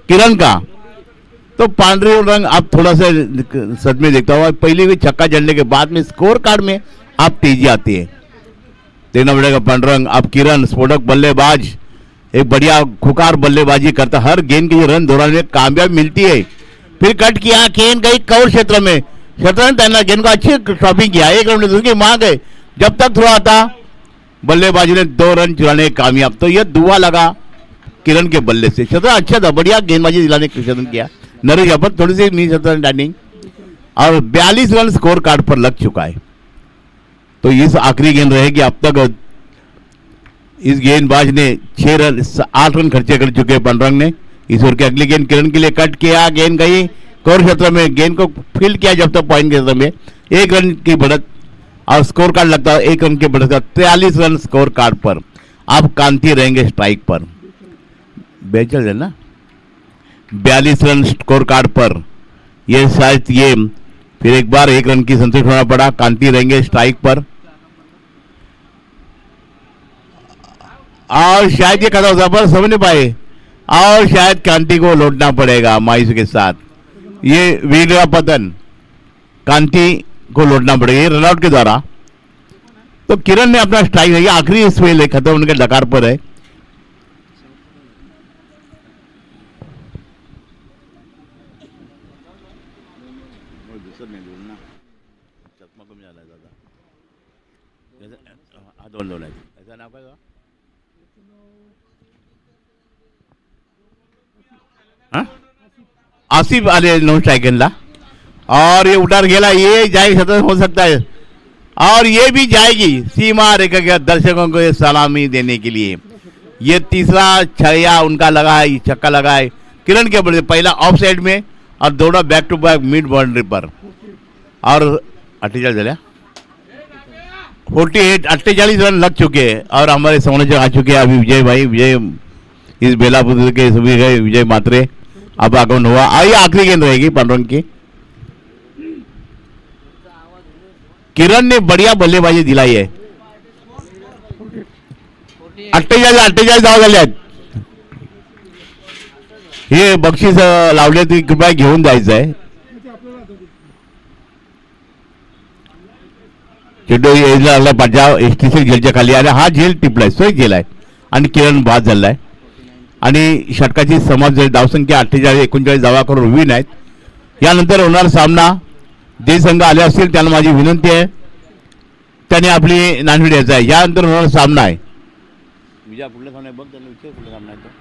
किरण का, तो पांडरी रंग आप थोड़ा सा सच में देखता हुआ पहले भी छक्का जड़ने के बाद में स्कोर कार्ड में आप तेजी आती है। देखना पड़ेगा पांडुरंग, अब किरण स्फोटक बल्लेबाज, एक बढ़िया खुकार बल्लेबाजी करता, हर गेंद के रन दौड़ाने में कामयाबी मिलती है। फिर कट किया, गेंद गई कवर क्षेत्र में, शतरंज गेंद को अच्छी ड्रॉपिंग किया, एक रन उसकी मां गए, जब तक थ्रो आता बल्लेबाजी ने 2 रन चुराने कामयाब। तो यह दुआ लगा किरण के बल्ले से, शतरंज अच्छा था, बढ़िया गेंदबाजी दिलाने शतरंज किया नरेश यहाँ पर, थोड़ी सी नी शतरंज डाइनिंग, और 42 रन स्कोर कार्ड पर लग चुका है। तो इस आखिरी गेंद रहेगी, अब तक इस गेंदबाज ने 8 रन खर्चे कर चुके हैं पांडुरंग ने। इस ओवर की अगली गेंद किरण के लिए कट किया, गेंद गई कौर क्षेत्र में, गेंद को फील्ड किया जब तक पॉइंट क्षेत्र में, 1 रन की बढ़त और स्कोर कार्ड लगता है 1 रन की बढ़त, 43 रन स्कोर कार्ड पर। अब कांति रहेंगे स्ट्राइक पर, बेचल है ना, 42 रन स्कोर कार्ड पर। यह शायद ये फिर एक बार 1 रन की संतुष्ट होना पड़ा, कांति रहेंगे स्ट्राइक पर, और शायद ये खत्म हो पर समझ नहीं पाए, और शायद कांति को लौटना पड़ेगा मायूसी के साथ। ये विकेट का पतन, कांति को लौटना पड़ेगा रनआउट के द्वारा। तो किरण ने अपना स्ट्राइक है, आखिरी स्पेल है, खत्म होने के डकार पर है। ऐसा नाम का आसिफ आले नो स्ट्राइकला, और ये उतार गेला, ये जाएगी शतरंज हो सकता है, और ये भी जाएगी सीमा रेखा के दर्शकों को ये सलामी देने के लिए। ये तीसरा छक्का उनका लगा है, छक्का लगा है किरण के बड़े, पहला ऑफ साइड में और दोनों back to back mid boundary पर, और 48 रन लग चुके हैं, और हमारे समालोचक आ चुके हैं अभी, विजय भाई, विजय इस बेलापुर के सभी गए, विजय मात्रे अब आगमन हुआ। आइए आखिरी गेंद रहेगी पांडुरंग की, किरण ने बढ़िया बल्लेबाजी दिलाई है, 48 धावा झाल्या आहेत, हे बक्षीस लावले ती कृपया घेऊन जायचं आहे। चेंडू एजला पंजाब एसटीसी झेलच्या खाली, आणि हा झेल टिपलाय, सोय झेल आहे, आणि किरण बाद झालाय, आणि षटकाची समाज धावसंख्या 48-39 धावा करून विन आहेत। यानंतर होणार सामना, जे संघ आले असतील त्यांना माझी विनंती आहे त्यांनी आपली नाणेफेक द्यायचं आहे। यानंतर होणार सामना आहे, विजय पुढला सामना बघ, त्यांना विचार पुढला सामना आहे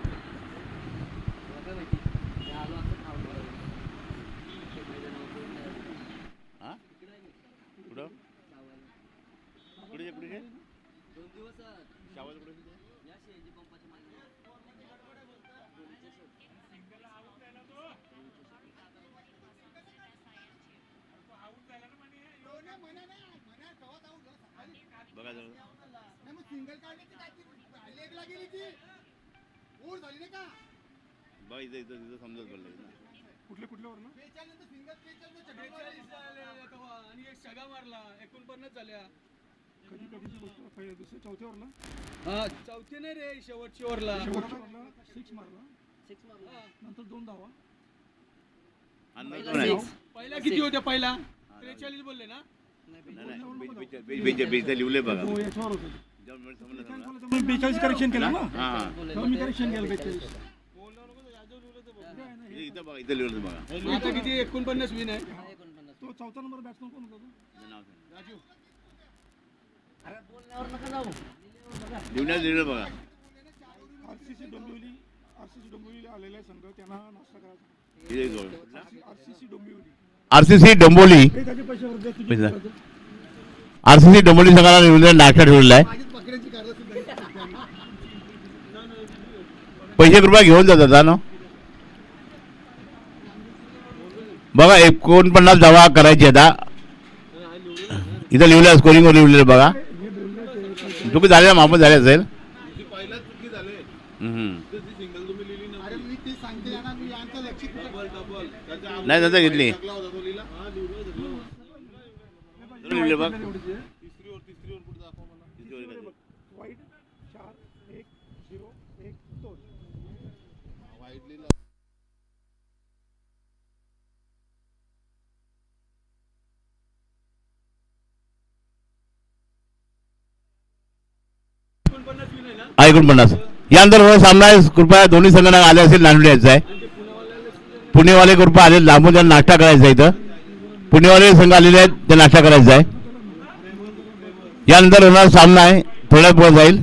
तो समजत बोलले कुठले कुठल्यावर ना आणि एक सगा मारला 49 झाल्या, कधी कधी पहिल्या दुसऱ्या चौथ्यावर ना, हा चौथी नाही रे, शेवटची ओव्हरला 6 मारला, नंतर 2 धावा, पहिला किती होत्या, पहिला 43 बोलले ना, लिहिले बघा, 42 करेक्शन केलं ना, मी करेक्शन केलं 42 इथं बघा, इथं लिहिलं बघा, आता किती 49 विन आहे, तो चौथा नंबर बॅट्समन कोण होता, राजू, अरे बोलण्यावर नका जाऊ, लिहिलं बघा, आरसीसी डोंबिवली आलेला संघ त्यांना नाश्ता करायचा, आरसीसी डोंबिवली संघाला नाश्ता ठेवलेला आहे, पैसे कृपया घेऊन जातात ना, बघा 49 धावा करायची आता, इथं लिहिलं स्कोरिंगवर लिहिलेलं बघा, चुकी झालेला माफत झाले असेल, नाही नंतर घेतली बघ, 49 यानंतर हो सामना आहे. कृपया दोन्ही संघांना आले असेल नांदून यायचं आहे. पुणेवाले कृपया आले लांबून त्यांना नाश्ता करायचा आहे. इथं पुणेवाले संघ आलेले आहेत, ते नाश्ता करायचा आहे. यानंतर होणार सामना आहे, थोड्यात वेळ जाईल.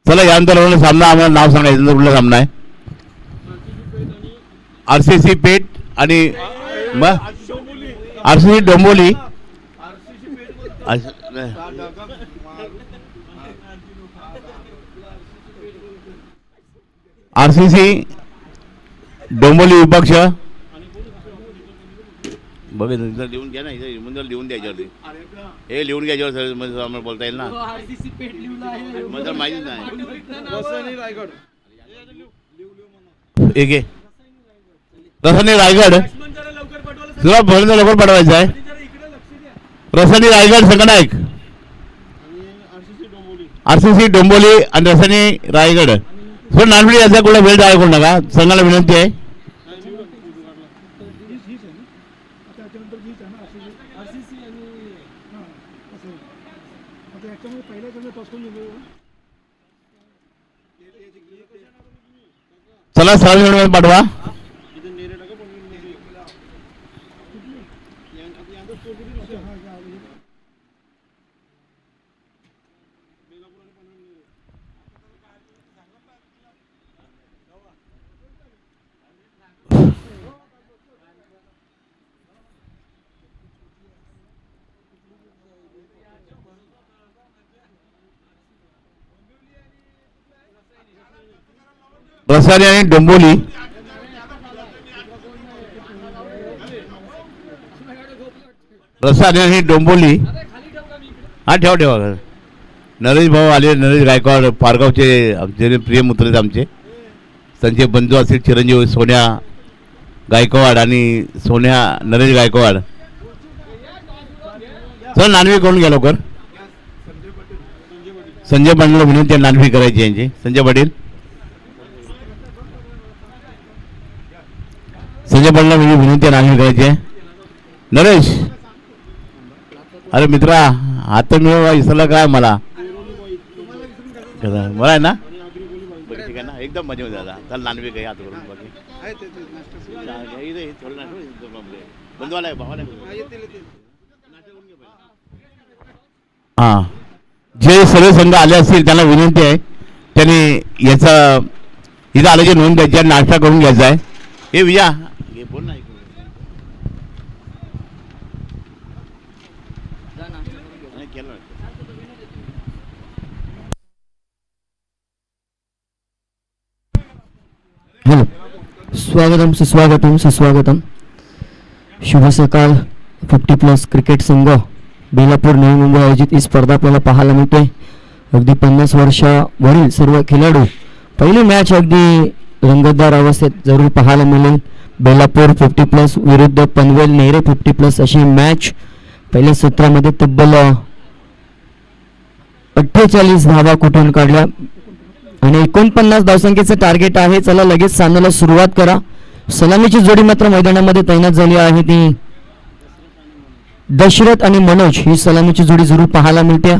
चला यानंतर होणार सामना, आम्हाला नाव सांगायचं कुठला सामना आहे. RCC पेठ आणि RCC डोंबोली. RCC डोंबोली विपक्ष बघ लिहून घ्या ना, इथं लिहून द्यायच्यावरती. हे लिहून घ्यायच्यावर सर म्हणजे आम्हाला बोलता येईल ना. म्हणजे माहितीच नाही. एक आहे रसानी रायगड. तुला भरून लवकर पाठवायचं आहे. रसानी रायगड संघनायक, RCC डोंबोली आणि रसानी रायगड. थोडं नानवडी याचा कुठला वेळ जायला करू नका, संघाला विनंती आहे. चला सहज पाठवा. रसानी आणि डोंबोली. रसानी आणि डोंबोली. हा ठेवा ठेवा. नरेश भाऊ आले, नरेश गायकवाड पारगावचे आमचे प्रिय मित्र आहेत आमचे. त्यांचे बंधू असतील चिरंजीव सोन्या गायकवाड आणि सोन्या नरेश गायकवाड. चल नानवी करून घ्या लवकर. संजय पाटील विनंती आहे नानवी करायची यांची. संजय पाटील, संजय पाटीलला विनंती आहे नानवी करायची आहे. नरेश अरे मित्रा हात मिळवा इसला काय मला बरं आहे ना. ठीक आहे ना, एकदम मजा झाला. चल नानवी काही हात करून बाकी बंधूवाला भावाला. हां, जे सर्व संघ आले असतील त्यांना विनंती आहे त्यांनी याचा इथं आल्याची नोंद द्यायची आहे, नाश्ता करून घ्यायचा आहे. हे विजा हे बोल ना. हॅलो, स्वागतम सुस्वागतम सुस्वागतम. शुभ सकाळ. 50+ क्रिकेट संघ बेलापूर नवी मुंबई आयोजित ही स्पर्धा आपल्याला पाहायला मिळते. अगदी 50 वर्षावरील सर्व खेळाडू. पहिली मॅच अगदी रंगतदार अवस्थेत जरूर पाहायला मिळेल. बेलापूर 50+ विरुद्ध पनवेल नेहरे 50+ अशी मॅच. पहिल्या सत्रामध्ये तब्बल 48 धावा कुठून काढल्या आणि 49 धावसंख्येचं टार्गेट आहे. चला लगेच सामन्याला सुरुवात करा. सलामीची जोडी मात्र मैदानामध्ये तैनात झाली आहे. ती दशरथ आणि मनोज ही सलामीची जोडी जरूर पाहायला मिळते.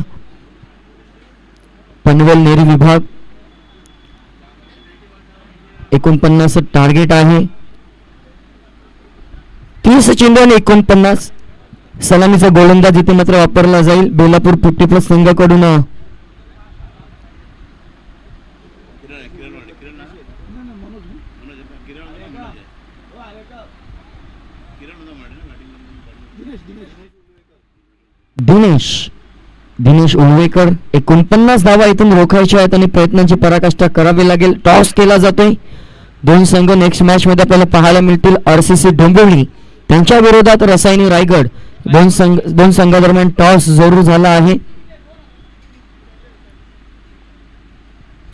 पनवेल नेरी विभाग 49 टार्गेट आहे. 30 चेंडू आणि 49 सलामीचा गोलंदाज इथे मात्र वापरला जाईल. बेलापूर 50+ संघाकडून दिनेश उलवेकर. 49 धावा इथून रोखायच्या आहेत आणि प्रयत्नांची पराकाष्ठा करावी लागेल. टॉस केला जातोय. दोन संघ नेक्स्ट मॅच मध्ये आपल्याला पाहायला मिळतील. RCC डोंबिवली त्यांच्या विरोधात रसायनी रायगड. दोन संघादरम्यान टॉस जरूर झाला आहे.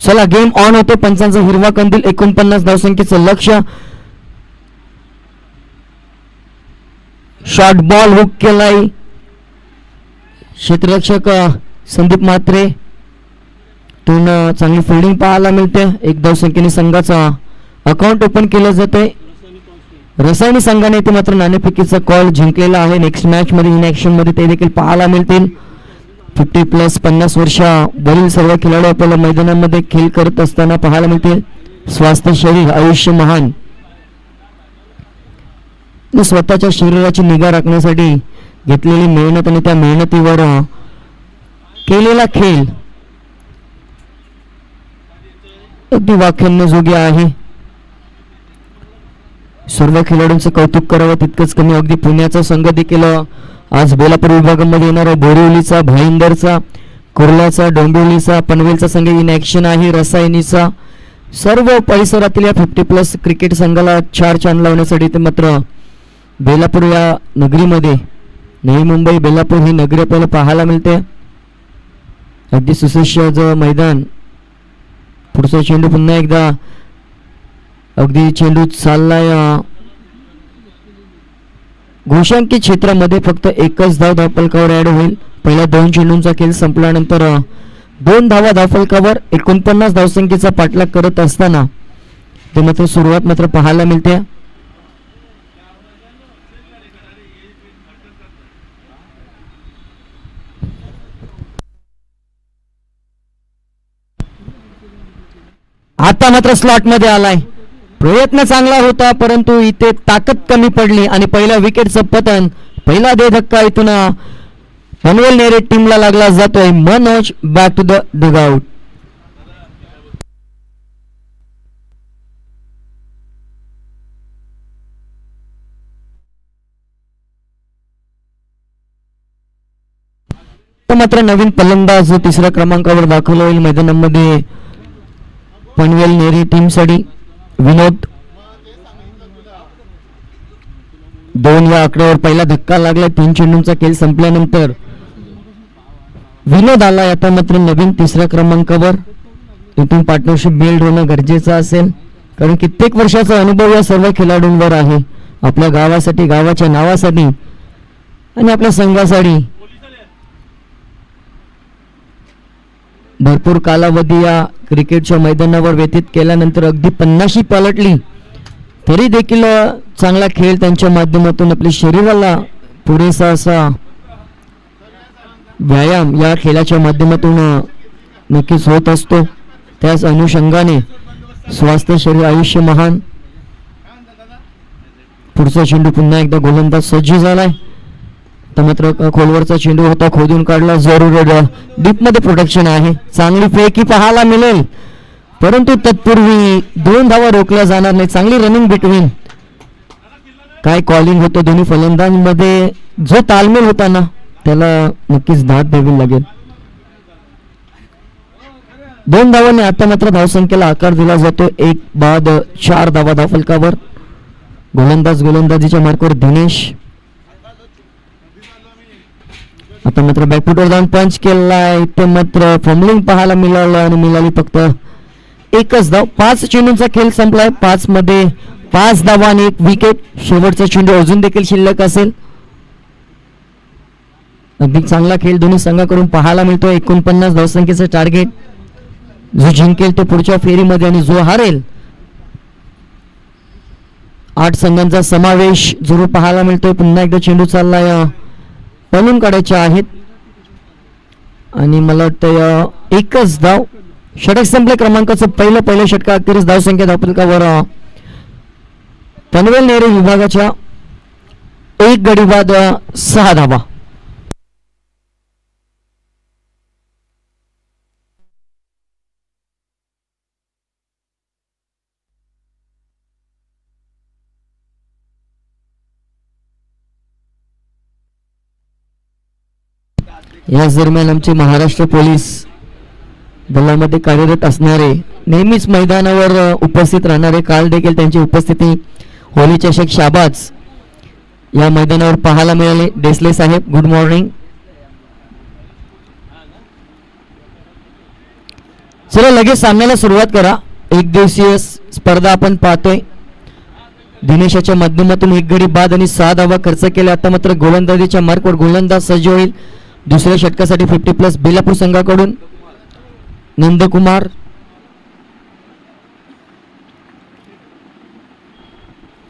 चला गेम ऑन होतो. पंचांचा हिरवा कंदील. 49 धावसंख्येचं लक्ष्य. शॉर्ट बॉल हुक केलाय. क्षेत्ररक्षक संदीप म्हात्रे तून चांगली फिल्डिंग पाहायला मिळते. एक धावसंख्येने संघाचा अकाउंट ओपन केलं जातंय. रसायनी संघाने ते मात्र नाणेफेकीचा कॉल जिंकलेला आहे. नेक्स्ट मॅच मध्ये इन ऍक्शन मध्ये ते देखील पाहायला मिळतील. 50+ 50 वर्षावरील सर्व खेळाडू आपल्याला मैदानामध्ये खेळ करत असताना पाहायला मिळतील. स्वास्थ्य शरीर आयुष्य महान. स्वतःच्या शरीराची निगा राखण्यासाठी घेतलेली मेहनत आणि त्या मेहनतीवर केलेला खेळ अगदी वाखाणण्याजोगी आहे. सर्व खेळाडूंचं कौतुक करावं तितकंच कमी. अगदी पुण्याचा संघ देखील आज बेलापूर विभागामध्ये येणारा बोरिवलीचा, भाईंदरचा, कुर्ल्याचा, डोंबिवलीचा, पनवेलचा संघ इन ऍक्शन आहे. रसायनीचा सर्व परिसरातील या 50+ क्रिकेट संघाला 4 चांद लावण्यासाठी ते मात्र बेलापूर या नगरीमध्ये, नवी मुंबई बेलापूर ही नगरी आपल्याला पाहायला मिळते. अगदी सुसज्ज मैदान. पुढचा चेंडू पुन्हा एकदा अगदी चेंडू चाललाय घोषांकित क्षेत्रामध्ये. फक्त एकच धाव धावफलकावर ऍड होईल. पहिल्या 2 चेंडूंचा खेळ संपल्यानंतर 2 धावा धावफलकावर 49 धावसंख्येचा पाठलाग करत असताना ते मात्र सुरुवात मात्र पाहायला मिळते. आता मात्र स्लॉट मध्ये आलाय. प्रयत्न चांगला होता परंतु इथे ताकद कमी पडली आणि पहिल्या विकेटचं पतन. पहिला दे धक्का इथून पनवेल नेरे टीमला लागला जातोय. Manoj back to the dugout. मात्र नवीन फलंदाज तिसऱ्या क्रमांकावर दाखल होईल मैदानामध्ये पनवेल नेरी टीम साठी. विनोद 2 या आकड्यावर पहिला धक्का लागला. 3 चेंडूंचा खेळ संपल्यानंतर विनोद आला. आता मात्र नवीन 3ऱ्या क्रमांकावर. इथून पार्टनरशिप बिल्ड होणं गरजेचं असेल कारण कित्येक वर्षाचा अनुभव या सर्व खेळाडूंवर आहे. आपल्या गावासाठी, गावाच्या नावासाठी आणि आपल्या संघासाठी भरपूर कालावधी या क्रिकेटच्या मैदानावर व्यतीत केल्यानंतर अगदी 50शी पालटली तरी देखील चांगला खेळ त्यांच्या माध्यमातून आपल्या शरीराला पुरेसा असा व्यायाम या खेळाच्या माध्यमातून नक्कीच होत असतो. त्याच अनुषंगाने स्वास्थ्य शरीर आयुष्य महान. पुढचा चेंडू पुन्हा एकदा गोलंदाज सज्ज झालाय. तर मात्र खोलवरचा चेंडू होता, खोदून काढला. जरूर डीप मध्ये प्रोटेक्शन आहे. चांगली फेकी पाहायला मिळेल परंतु तत्पूर्वी 2 धावा रोखल्या जाणार नाही. चांगली रनिंग बिटवीन. काय कॉलिंग होतं दोन्ही फलंदाजांमध्ये. जो तालमेल होता ना त्याला नक्कीच दाद द्यावी लागेल. 2 धावांनी आता मात्र धावसंख्येला आकार दिला जातो. 1 बाद 4 धावा धावफलकावर. गोलंदाजीच्या मार्कवर दिनेश. आता मात्र बॅकफुटवर जाऊन पंच केलाय. इथे मात्र फॉर्मलिंग पाहायला मिळालं आणि मिळाली फक्त एकच धाव. 5 चेंडूंचा खेळ संपलाय. 5 मध्ये 5 धावा आणि 1 विकेट. शेवटचा चेंडू अजून देखील शिल्लक असेल. अगदी चांगला खेळ दोन्ही संघाकडून पाहायला मिळतो. 49 धावसंख्येचं टार्गेट. जो जिंकेल तो पुढच्या फेरीमध्ये आणि जो हारेल 8 संघांचा समावेश जरूर पाहायला मिळतोय. पुन्हा एकदा चेंडू चाललाय. पळून काढायच्या आहेत आणि मला वाटतं एकच धाव. षटक संपले. क्रमांकाचं पहिलं षटका अखेरीस धावसंख्या धावफलकावर पनवेल नेरे विभागाच्या 1 गडी बाद 6 धावा. याच दरम्यान आमचे महाराष्ट्र पोलीस दलामध्ये कार्यरत असणारे, नेहमीच मैदानावर उपस्थित राहणारे, काल देखील त्यांची उपस्थिती होली चषक शाबाज या मैदानावर पाहायला मिळाले. देसले साहेब, गुड मॉर्निंग. चला लगेच सामन्याला सुरुवात करा. एक दिवसीय स्पर्धा आपण पाहतोय. दिनेशाच्या माध्यमातून 1 गडी बाद आणि 6 धावा खर्च केल्या. आता मात्र गोलंदाजीच्या मार्कवर गोलंदाज सज्ज होईल दुसऱ्या षटकासाठी 50+ बेलापूर संघाकडून. नंदकुमार,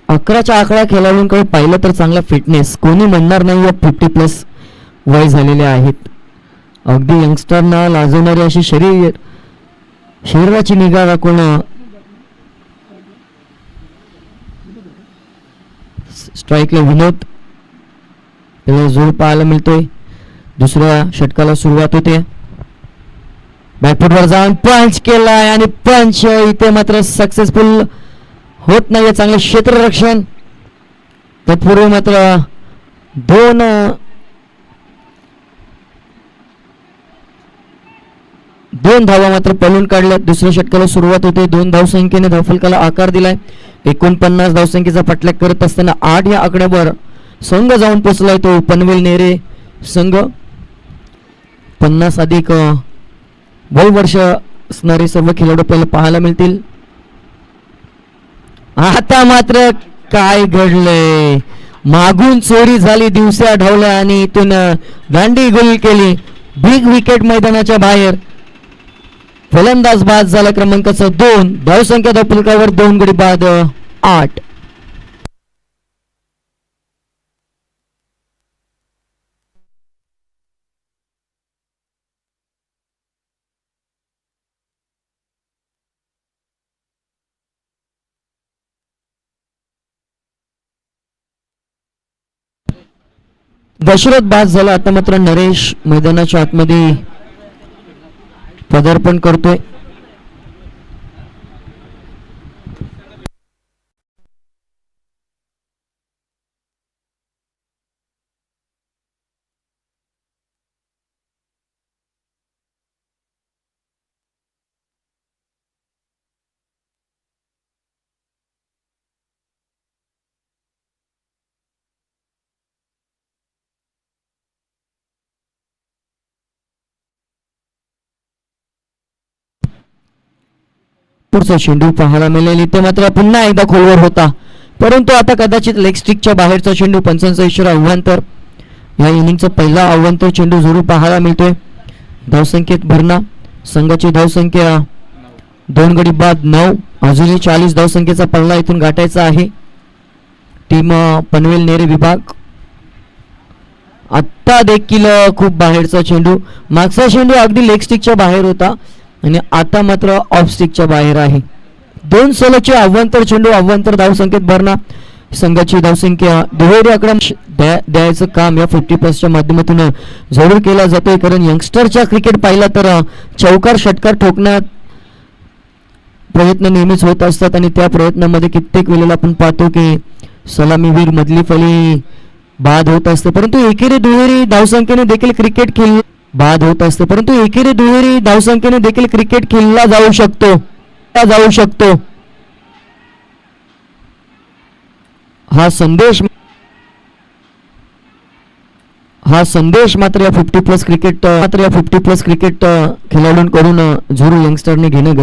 अकराच्या आकडा खेळाडूंकडे पाहिलं तर चांगला फिटनेस, कोणी म्हणणार नाही 50+ वय झालेले आहेत. अगदी यंगस्टरना लाजवणारी अशी शरीराची निगा राखून स्ट्राईकला विनोद त्याला जोर पाहायला मिळतोय. दुसऱ्या षटकाला सुरुवात होते. बॅकफुटवर जाऊन पंच केलाय आणि पंच इथे मात्र सक्सेसफुल होत नाहीये. चांगले क्षेत्ररक्षण. तत्पूर्वी मात्र दोन धावा मात्र पळून काढल्यात. दुसऱ्या षटकाला सुरुवात होते. 2 धावसंख्येने धावफलकाला आकार दिलाय. 49 धावसंख्येचा पाठलाग करत असताना 8 या आकड्यावर संघ जाऊन पोहोचलाय तो पनवेल नेरे संघ. 50 अधिक वय वर्ष असणारे सर्व खेळाडू आपल्याला पाहायला मिळतील. आता मात्र काय घडलंय, मागून चोरी झाली, दिवसा ढवल्या आणि इथून दांडी गोल केली. बिग विकेट मैदानाच्या बाहेर. फलंदाज बाद झाला क्रमांकाचा 2. धावसंख्या धावफलकावर 2 गडी बाद 8. दशरथ बाद झाला. आता मात्र नरेश मैदानाच्या आतमध्ये पदार्पण करतोय. पुढचा चेंडू पाहायला मिळेल. इथे मात्र पुन्हा एकदा खोलवर होता, परंतु आता कदाचित लेग स्टिकच्या बाहेरचा चेंडू. पंचांचा इशारा अव्वंतर. या इनिंगचा पहिला अव्वंतर चेंडू जरूर पाहायला मिळतोय. धावसंख्येत भरणा. संघाची धावसंख्या 2 गडी बाद 9. अजूनही 40 धावसंख्येचा पल्ला इथून गाठायचा आहे. टीम पनवेल नेरे विभाग. आत्ता देखील खूप बाहेरचा चेंडू. मागचा चेंडू अगदी लेग स्टिकच्या बाहेर होता आणि आता मात्र ऑफ स्टिकच्या बाहेर आहे. 2 सलगचे अव्वंतर चेंडू. अव्वंतर धावसंख्येत भरणा. संघाची धावसंख्या दुहेरी आकडा द्यायचं काम या 50+ माध्यमातून जरूर केला जातोय, कारण यंगस्टरच्या क्रिकेट पाहिला तर चौकार षटकार ठोकण्यात प्रयत्न नेहमीच होत असतात आणि त्या प्रयत्नामध्ये कित्येक वेळेला आपण पाहतो की सलामीवीर मधली फळी बाद होत असते, परंतु एकेरी दुहेरी धावसंख्येने देखील क्रिकेट खेळ बाद होत असते, परंतु एकेरी दुहेरी धावसंख्येने देखील क्रिकेट खेळला जाऊ शकतो. हा संदेश मात्र या 50+ क्रिकेट खेळाडूंकडून झुरू यंगस्टरने घेणं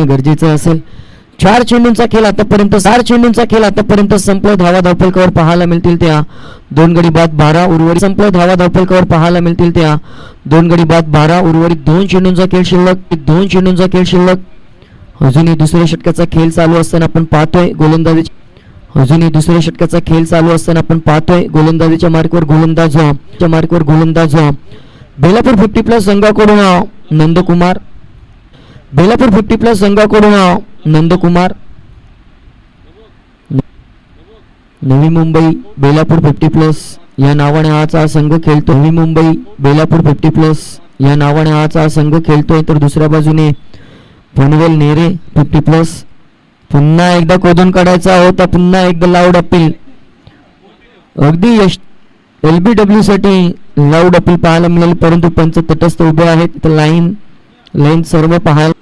गरजेचं असेल. 4 चेंडूंचा खेळ आतापर्यंत संपला. धावा धावफलकावर पाहायला मिळतील त्या 2 गडी बाद 12 उर्वरित. संपला. धावा धावफलकावर पाहायला मिळतील त्या 2 गडी बाद 12 उर्वरित. 2 चेंडूंचा खेळ शिल्लक. अजूनही दुसऱ्या षटकाचा खेळ चालू असताना आपण पाहतोय गोलंदाजीच्या मार्कवर गोलंदाज बेलापूर 50+ संघाकडून नंदकुमार. नवी मुंबई बेलापूर 50+ या नावाने हा संघ खेळतोय. तर दुसऱ्या बाजूने पनवेल नेरे 50+. पुन्हा एकदा खोदून काढायचा होता. पुन्हा एकदा लाऊड अपील. अगदी LBW साठी लाऊड अपील पाहायला मिळेल, परंतु पंच तटस्थ उभे आहेत. लाईन सर्व पाहायला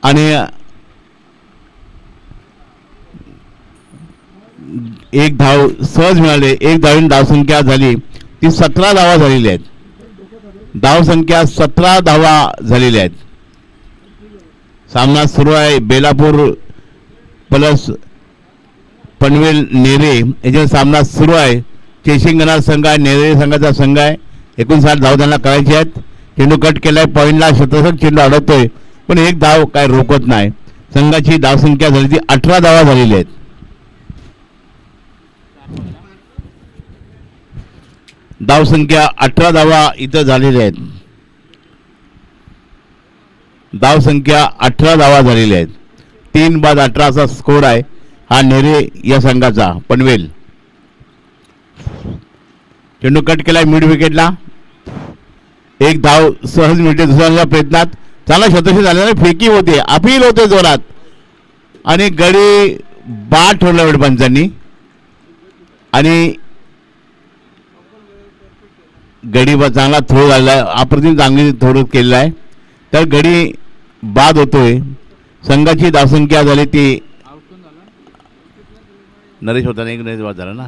आणि एक धाव सहज मिळाले. 1 धावीन धावसंख्या झाली ती 17 धावा झालेल्या आहेत. धावसंख्या 17 धावा झालेल्या आहेत. सामना सुरू आहे. बेलापूर प्लस पनवेल नेरे याचा सामना सुरू आहे. चेसिंग करणारा संघ आहे, नेरे संघाचा संघ आहे. 59 धाव त्यांना करायचे आहेत. चेंडू कट केलाय, पॉईंटला शतक चेंडू अडवतोय, पण एक धाव काय रोकत नाही. संघाची धावसंख्या झाली ती 18 धावा झालेली आहेत. धावसंख्या 18 धावा इथं झालेल्या आहेत. धावसंख्या 18 धावा झालेल्या आहेत. 3/18 असा स्कोर आहे हा नेरे या संघाचा. पनवेल चेंडू कट केलाय मिड विकेटला, एक धाव सहज मिळते दुसऱ्या प्रयत्नात. चांगला शतकी झालेला, फेकी होते, अपील होते जोरात आणि गडी बाद ठरला पंचांनी आणि गडी चांगला थ्रो झालेला आहे, अप्रतिम चांगली थ्रो केलेला आहे, तर गडी बाद होतोय. संघाची धावसंख्या झाली ती नरेश होता ना, एक नरेश बाद झाला ना,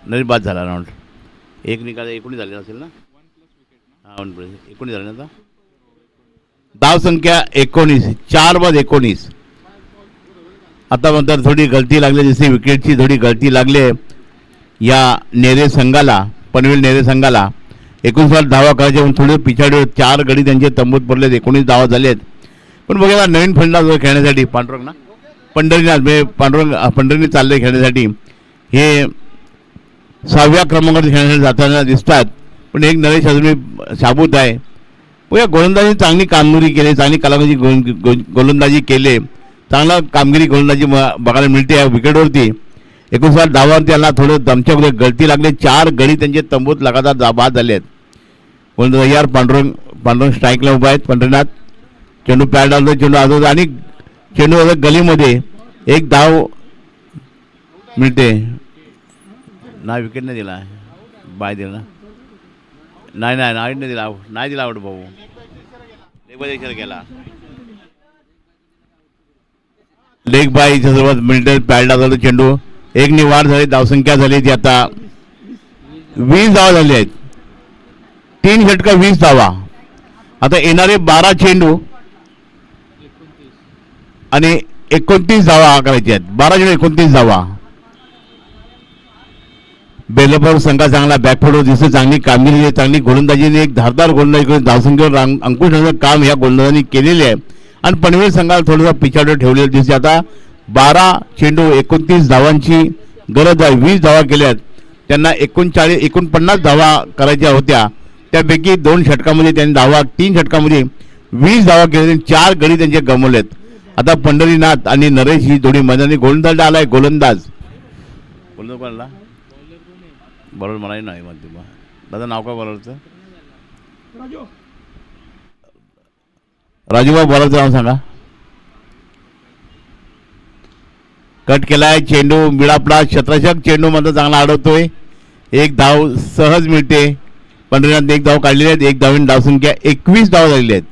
नरेश बाद झाला ना, एक निकाल 19 झाले असेल ना, हा 19 झाले ना. आता धावसंख्या 19, 4/19. आता म्हणतात थोडी गलती लागली, जशी विकेटची थोडी गलती लागली या नेरे संघाला, पनवेल नेरे संघाला. 59 धावा करायचे म्हणून थोडे पिछाडीवर 4 गडी त्यांचे तंबूत पडलेत, 19 धावा झालेत. पण बघा नवीन फलंदाज खेळण्यासाठी पांडुरंग ना, पंढरीनाथ चालले खेळण्यासाठी, हे 6व्या क्रमांकावर खेळण्यासाठी जाताना दिसतात. पण एक नरेश अजूनही साबूत आहे. या गोलंदाजी चांगली कामगिरी केली, चांगली कलाकाची गोलंदाजी केली, चांगला कामगिरी गोलंदाजी बघायला मिळते या विकेटवरती. 59 धावांवरती त्यांना थोडं दमच्या गलती लागली, 4 गडी त्यांचे तंबूत लगातार बाद झाले आहेत. गोलंदाज यार पांडुरंग स्ट्राईकला उभा आहेत. पंढरीनाथ चेंडू पॅड आलो, चेंडू आजो आणि चेंडू गलीमध्ये एक धाव मिळते. नाही विकेट नाही दिला, बाय दिला ना, नाही दिला आवड भाऊ, एक केला लेग बायच्या सोबत मिळते. पॅड आलो चेंडू, एक निवार झाली, धावसंख्या झाली ती आता 20 धावा झाली आहेत. 3 षटका 20 धावा. आता येणारे 12 चेंडू आणि 29 धावा करायचे आहेत. 12 चेंडू 29 धावा. बेलापूर संघा चांगला बॅकफुटवर दिसतो, चांगली कामगिरी, चांगली गोलंदाजीने, एक धारदार गोलंदाजी करून धावसंख्येवर अंकुश ठेवण्याचं काम या गोलंदाजांनी केलेले आहे. आणि पनवेल संघाला थोडंसं पिछाडीवर ठेवलेलं दिसते. आता 12 चेंडू 29 धावांची गरज आहे. 20 धावा केल्यात, त्यांना 49 धावा करायच्या होत्या, त्यापैकी 2 षटकामध्ये त्यांनी 3 षटकामध्ये 20 धावा केल्या, 4 गडी त्यांचे गमवलेत. आता पंढरीनाथ आणि नरेश ही जोडी मैदानी. गोलंदाज आलाय, गोलंदाज कोणाला बरोबर म्हणाय नाही म्हणते दादा, नाव काय बरोबरचं? राजूभाऊ बरोबरचं नाव सांगा. कट केलाय, चेंडू मिळापला, शतरषक चेंडू मध्ये चांगला अडवतोय, एक धाव सहज मिळते. पंढरीनाथ एक धाव काढलेली आहेत. एक धावीन धावसंख्या 21 धावा झालेल्या आहेत.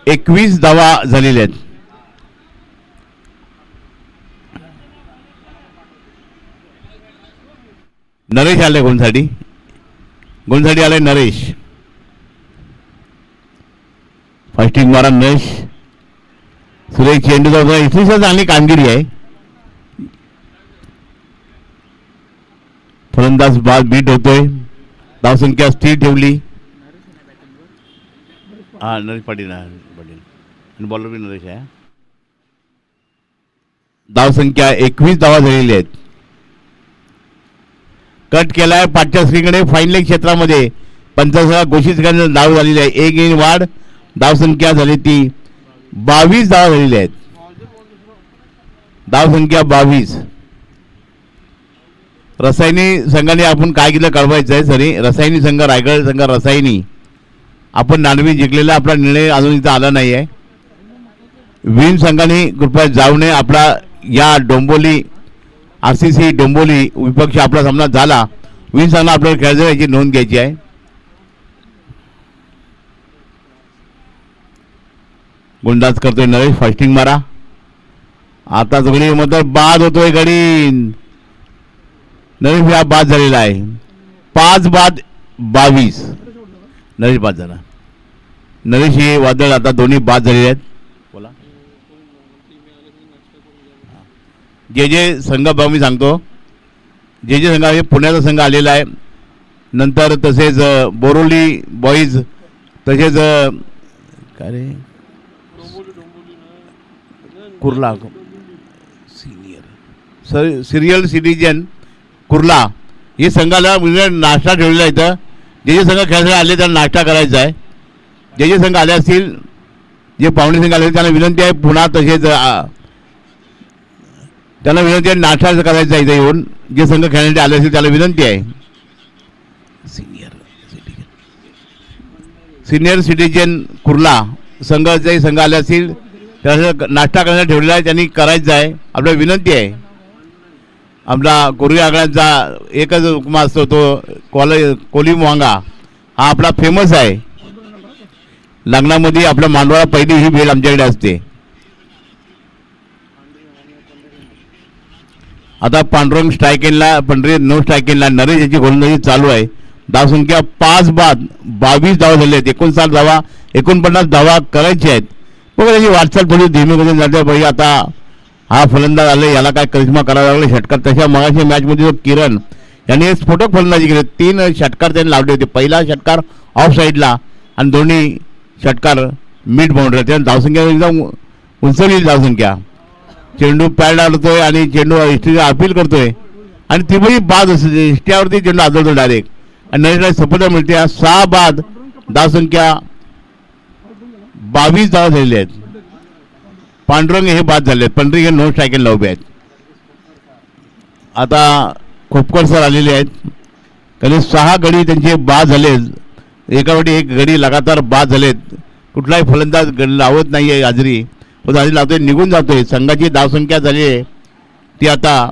21 धावा झालेल्या आहेत. नरेश आले गोलसाठी आले नरेश. फास्टिंग मारा नरेश. सुरेश चेंडू जाऊ, इथली चांगली कामगिरी आहे. फलंदाज बाद बीट होतोय, धावसंख्या स्थिर ठेवली. हा नरेश पाटील आणि बॉलर बी नरेश आहे. धावसंख्या 21 धावा झालेली आहेत. कट केलाय पाठच्या स्क्रीनकडे, फाईन लेग क्षेत्रामध्ये 50 घोषित करण्याची धाव झालेली आहे. एक इनिंग वाढ, धावसंख्या झाली ती 22 धावा झालेल्या आहेत. धावसंख्या 22. रसायनी संघाने आपण काय केलं कळवायचं आहे. सरी रसायनी संघ, रायगड संघ रसायनी, आपण नाणवी जिंकलेला, आपला निर्णय अजून इथं आला नाही आहे. विन संघाने कृपया जाऊ नये. आपला या डोंबोली RCC डोंबोली विपक्ष आपला सामना झाला. विन संघाला आपल्याला खेळायचं, याची नोंद घ्यायची आहे. गोलंदाज करतोय नरेश. फास्टिंग मारा. आता गडी मध्ये बाद होतोय गडी. नरेश हा बाद झालेला आहे. 5/22 नरेश बाद झाला. नरेश हे वादळ आता दोन्ही बाद झालेले आहेत. बोला जे संघ भाऊ मी सांगतो, जे संघ आहे पुण्याचा संघ आलेला आहे. नंतर तसेच बोरोली बॉईज, तसेच काय रे कुर्ला सिरियल सिटीजन कुर्ला, हे संघाला म्हणजे नाश्ता ठेवलेला आहे. इथं जे जे संघ खेळायला आले त्यांना नाश्ता करायचा आहे. जे जे संघ आले असतील, जे पाहुणे संघ आले त्यांना विनंती आहे, पुन्हा तसेच त्यांना विनंती आहे नाश्ता करायचा आहे. इथे येऊन जे संघ खेळण्यासाठी आले असतील त्याला विनंती आहे. सिनियर सिटीजन कुर्ला संघाचे संघ आले असतील त्याला नाश्ता करण्यासाठी ठेवलेला आहे, त्यांनी करायचा आहे. आपल्याला विनंती आहे. आपला कोरी आगळ्यांचा एकच उपमा असतो, तो कोली मोहंगा हा आपला फेमस आहे. लग्नामध्ये आपल्या मांडवाला पहिली ही भेट आमच्याकडे असते. आता पांडुरंग स्ट्रायकेनला, पंढरी नो स्ट्रायकेनला नरेश याची गोलंदाजी चालू आहे. धावसंख्या 5 बाद 22 धावा झाले आहेत. 59 धावा 49 धावा करायचे आहेत. बघा त्याची वाटचाल थोडी धीमी करून जाते. भाई आता हा फलंदाज आले, याला काय करिश्मा करावा लागले षटकार. तशा मगाशी मॅचमध्ये जो किरण यांनी स्फोटक फलंदाजी केली. 3 षटकार त्यांनी लावले होते. पहिला षटकार ऑफ साईडला आणि दोन्ही षटकार मिड बाउंड्री. त्याने धावसंख्या एकदम उंचवलेली धावसंख्या. चेंडू पॅड आडतोय आणि चेंडू इष्टीला अपील करतोय आणि तिथेही बाद असते. इष्ट्यावरती चेंडू आदळतो डायरेक्ट आणि नरेशला सफलता मिळते. 6 बाद धावसंख्या 22 धावा झालेले आहेत. पांडुरंग हे बाद झाले आहेत. पंढरी हे नो स्ट्रायकेला उभे आहेत. आता खोपकर सर आलेले आहेत. कारण 6 गडी त्यांचे बाद झाले. एकावेळी 1 गडी लगातार बाद झालेत. कुठलाही फलंदाज लावत नाही आहे हाजरी. तो हाजरी लावतोय, निघून जातोय. संघाची धावसंख्या झाली आहे ती आता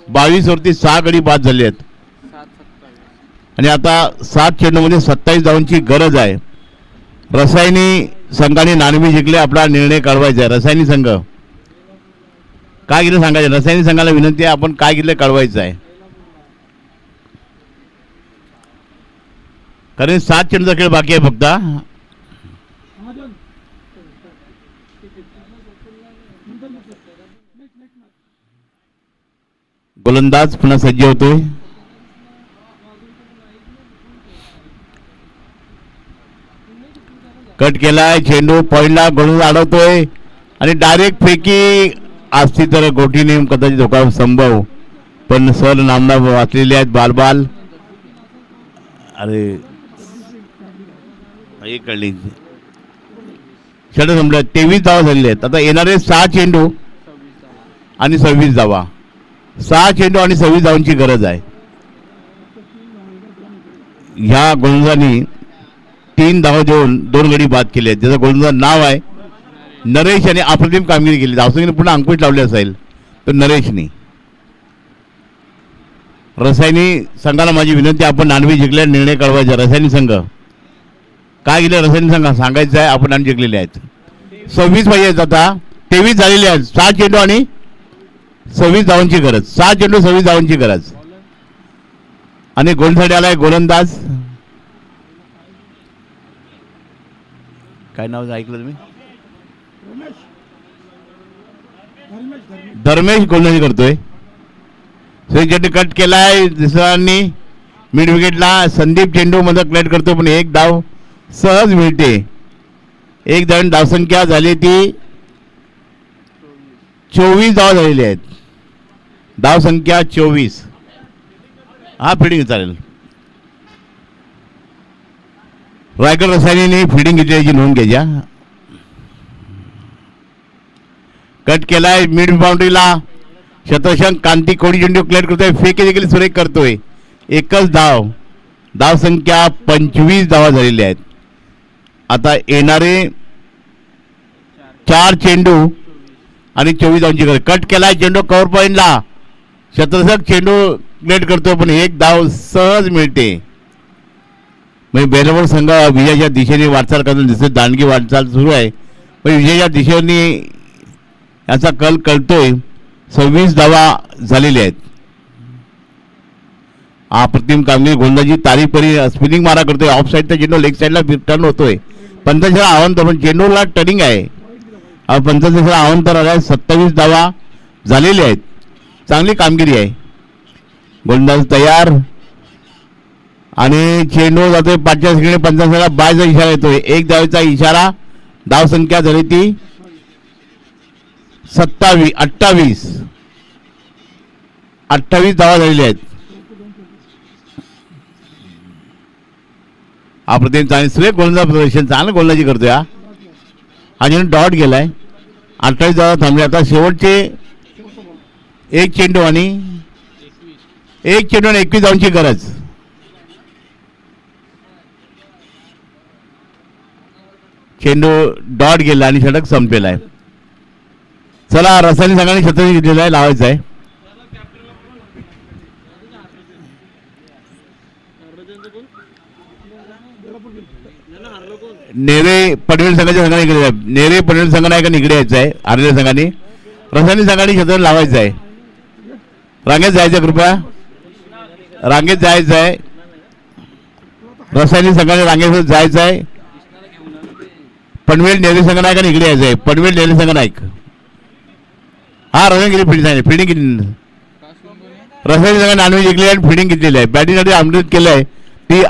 22 वरती 6 गडी बाद झाले आहेत आणि आता 7 चेंडूमध्ये 27 धावांची गरज आहे. रसायनी संघाने नाणेफेक जिंकले. आपला निर्णय कळवायचा आहे. रसायनी संघ काय केलं सांगायचं. रसायनी संघाला विनंती आहे, आपण काय केलं कळवायचं आहे. कारण 7 चेंडूचा खेळ बाकी आहे फक्त. गोलंदाज पुन्हा सज्ज होतोय. कट केलाय चेंडू पॉईंटला गोलंदाज अडवतोय आणि डायरेक्ट फेकी असती तर गोटीने कदाचित धोका संभव, पण सर नामना वाचलेले आहेत. बाल अरे कळली षटक संपलं. 23 धावा झालेले आहेत. आता येणारे 6 चेंडू आणि 26 धावा. 6 चेंडू आणि 26 धावांची गरज आहे. ह्या गोलंदाजांनी 3 धावा देऊन 2 गडी बाद केले आहेत. ज्याचं गोलंदाज नाव आहे नरेश यांनी अप्रतिम कामगिरी केली. धावसंख्येने पुन्हा अंकुश लावले असेल तर नरेशनी. रसायनी संघाला माझी विनंती, आपण नाणेफेक जिंकल्यावर निर्णय कळवायचा. रसायनी संघ काय केलं, रसायनी संघ सांगायचं आहे. आपण नाणे जिंकलेले आहेत. 26 पाहिजे. आता 23 झालेले आहेत. 6 चेंडू आणि 26 धावांची गरज. 6 चेंडू 26 धावांची गरज. आणि गोलंदाज आलाय गोलंदाज काय नाव ऐकलं तुम्ही, धर्मेश गोलंदाजी करतोय. चेंडू कट केलाय दुसऱ्यांनी मिड विकेटला. संदीप चेंडू मध्ये क्लेट करतो पण 1 धाव सहज मिळते. 1 धाव. धावसंख्या झाली ती 24 धावा झालेली आहेत. धावसंख्या 24. हा फिडिंग चालेल. रायगड रसायनीने फिडिंग घेतल्याची नोंद घ्यायच्या. कट केलाय मिड बाउंड्रीला. शतशंक कांती कोडी चेंडू क्लिअर करतोय. फेकी देखील सुरेख करतोय. 1च धाव. धावसंख्या 25 धावा झालेल्या आहेत. आता येणारे 4 चेंडू आणि 24 धावांची गरज. कट केलाय चेंडू कव्हर पॉईंटला. शतशंक चेंडू क्लिअर करतोय पण 1 धाव सहज मिळते. म्हणजे बेलवड संघ विजयाच्या दिशेने वाटचाल करताना दिसते. दांडगी वाटचाल सुरू आहे पण विजयाच्या दिशेने याचा कल कळतोय. 26 धावा झालेल्या आहेत. अप्रतिम कामगिरी. गोलंदाजी तारीखपरी स्पिनिंग मारा करतोय. ऑफ साईडचा चेंडू लेग साईडला टर्न होतोय. 55 आव्हान पण चेंडूला टर्निंग आहे. 55 आव्हान तर आलाय. 27 धावा झालेल्या आहेत. चांगली कामगिरी आहे. गोलंदाज तयार. आणि चेंडू जातोय 5च्या सेकंडी 50 बायचा इशारा येतोय. एक धावेचा इशारा. धाव संख्या झाली ती 28 धावा झालेल्या आहेत. अप्रतिम चांगली सुरेख गोलंदाज प्रदर्शन, चांगलं गोलंदाजी करतोय हा. अजून डॉट गेलाय. 28 धावा थांबले. आता शेवटचे एक चेंडू आणि 21 धावांची गरज. चेंडू डॉट गेला आणि षटक संपलेला आहे. चला रसायनी संघाने छत्रपती घेतलेला आहे, लावायचं आहे. नेरे पनवेल संघाच्या संघाने इकडे नेरे पनवेल संघाने एका इकडे यायचं आहे. हरलेल्या संघाने रसायनी संघाने छत्र लावायचं आहे. रांगेत जायचं कृपया, रांगेत जायचं आहे. रसायनी संघाने रांगेत जायचं आहे. पनवेल नेरे संघ नायक आणि इकडे यायचं आहे. पनवेल नेरे संघ नायक. हा रसायन केली फिल्डिंग, फिल्डिंग केली. रसायनी संघाने नॉनव्हेज जिंकले आणि फिल्डिंग घेतलेली आहे. बॅटिंगसाठी आमंत्रित केलं आहे ती